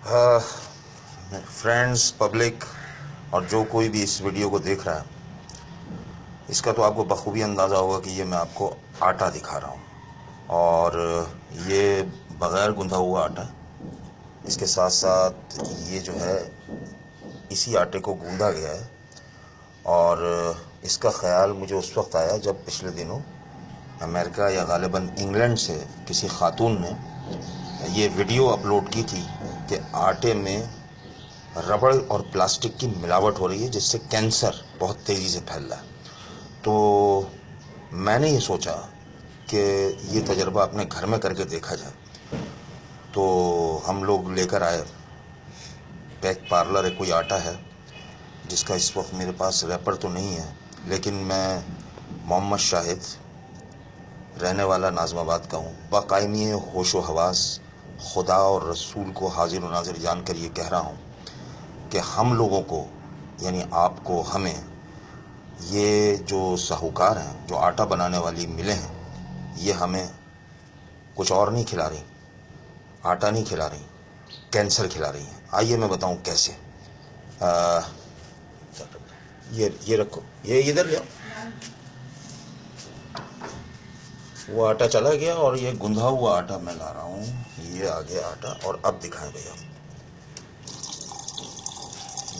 Friends, public और जो कोई भी इस वीडियो को देख रहा है, इसका तो आपको बखूबी अंदाज़ा होगा कि ये मैं आपको आटा दिखा रहा हूँ। और ये बग़ैर गूंधा हुआ आटा, इसके साथ साथ ये जो है इसी आटे को गूंदा गया है। और इसका ख़्याल मुझे उस वक्त आया जब पिछले दिनों अमेरिका या गालिबन इंग्लैंड से किसी खातून ने ये वीडियो अपलोड की थी कि आटे में रबड़ और प्लास्टिक की मिलावट हो रही है, जिससे कैंसर बहुत तेज़ी से फैल रहा है। तो मैंने ये सोचा कि ये तजर्बा अपने घर में करके देखा जाए। तो हम लोग लेकर आए पैक पार्लर है, कोई आटा है जिसका इस वक्त मेरे पास रैपर तो नहीं है, लेकिन मैं मोहम्मद शाहिद, रहने वाला नाज़माबाद का हूँ, बाकायमी होश व हवास खुदा और रसूल को हाजिर व नाज़िर जानकर ये कह रहा हूँ कि हम लोगों को, यानी आपको, हमें, ये जो साहूकार हैं, जो आटा बनाने वाली मिलें हैं, ये हमें कुछ और नहीं खिला रही, आटा नहीं खिला रही, कैंसर खिला रही हैं। आइए मैं बताऊं कैसे। ये रखो, ये इधर ले आओ। वो आटा चला गया और ये गुंधा हुआ आटा मैं ला रहा हूँ। ये आ गया आटा। और अब दिखाएं भैया,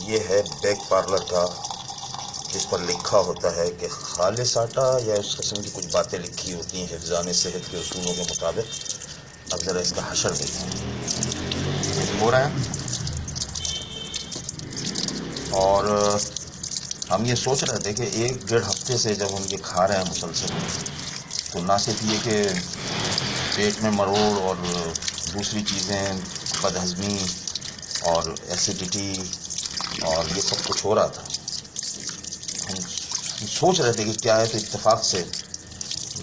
ये है बैक पार्लर का, जिस पर लिखा होता है कि खालिस आटा, या उस किस्म की कुछ बातें लिखी होती हैं हिफ्ज़ान सेहत के उसूलों के मुताबिक। अब ज़रा इसका हशर देखें, हो रहा है। और हम ये सोच रहे थे कि 1-1.5 हफ्ते से जब हम ये खा रहे हैं मुसलसल, तो ना सिर्फ ये कि पेट में मरोड़ और दूसरी चीज़ें, बदहज़मी और एसिडिटी और ये सब कुछ हो रहा था। हम सोच रहे थे कि क्या है। तो इत्तेफाक से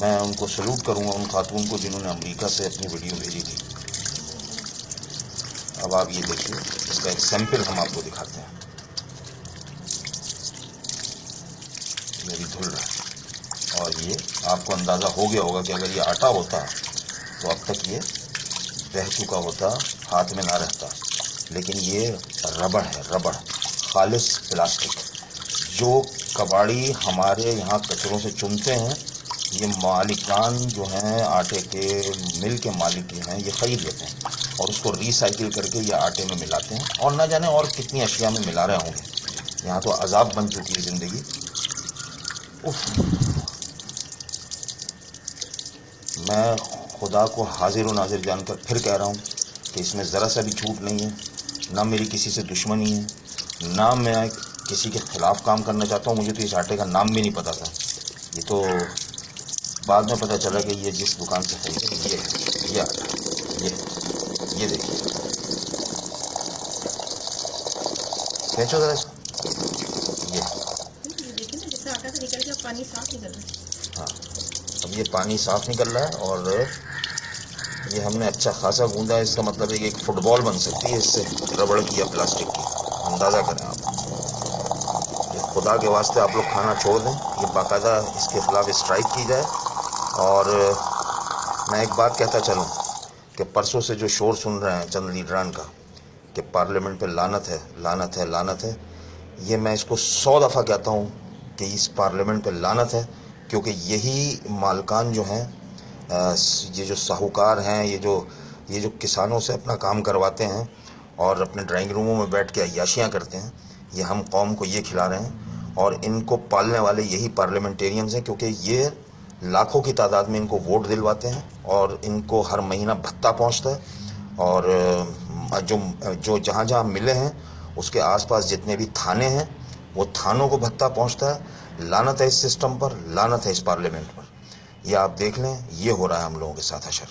मैं उनको सलूट करूंगा, उन खातून को जिन्होंने अमेरिका से अपनी वीडियो भेजी थी। अब आप ये देखिए, इसका एक सैंपल हम आपको दिखाते हैं। ये भी धुल रहा है और ये आपको अंदाज़ा हो गया होगा कि अगर ये आटा होता तो अब तक ये बह चुका होता, हाथ में ना रहता। लेकिन ये रबड़ है, रबड़, खालिस प्लास्टिक। जो कबाड़ी हमारे यहाँ कचरों से चुनते हैं, ये मालिकान जो हैं, आटे के मिल के मालिक हैं, ये ख़रीद लेते हैं और उसको रिसाइकिल करके ये आटे में मिलाते हैं। और ना जाने और कितनी अशिया में मिला रहे होंगे। यहाँ तो अजाब बन चुकी है ज़िंदगी। मैं खुदा को हाजिर व नाजिर जानकर फिर कह रहा हूँ कि इसमें ज़रा सा भी झूठ नहीं है। ना मेरी किसी से दुश्मनी है, ना मैं किसी के ख़िलाफ़ काम करना चाहता हूँ। मुझे तो इस आटे का नाम भी नहीं पता था। ये तो बाद में पता चला कि ये जिस दुकान से खरीदे ये है, ये आटा, ये देखिए, खींचो ज़रा इसको। ये देखिए ना, जैसे आटा से निकल के पानी साफ निकल रहा है। हाँ, अब ये पानी साफ निकल रहा है और ये हमने अच्छा खासा गूंदा है। इसका मतलब है कि एक फुटबॉल बन सकती है इससे, रबड़ की या प्लास्टिक की। अंदाज़ा करें आप। ये खुदा के वास्ते आप लोग खाना छोड़ दें, ये बाकायदा इसके ख़िलाफ़ स्ट्राइक की जाए। और मैं एक बात कहता चलूँ कि परसों से जो शोर सुन रहे हैं चंद लीडरान का कि पार्लियामेंट पे लानत है, लानत है, लानत है, ये मैं इसको 100 दफ़ा कहता हूँ कि इस पार्लियामेंट पे लानत है। क्योंकि यही मालकान जो हैं, ये जो साहूकार हैं, ये जो किसानों से अपना काम करवाते हैं और अपने ड्राइंग रूमों में बैठ के अय्याशियाँ करते हैं, ये हम कौम को ये खिला रहे हैं। और इनको पालने वाले यही पार्लियामेंटेरियंस हैं, क्योंकि ये लाखों की तादाद में इनको वोट दिलवाते हैं और इनको हर महीना भत्ता पहुँचता है। और जो जहाँ जहाँ मिले हैं उसके आसपास जितने भी थाने हैं, वो थानों को भत्ता पहुँचता है। लानत है इस सिस्टम पर, लानत है इस पार्लियामेंट पर। ये आप देख लें, ये हो रहा है हम लोगों के साथ हशर।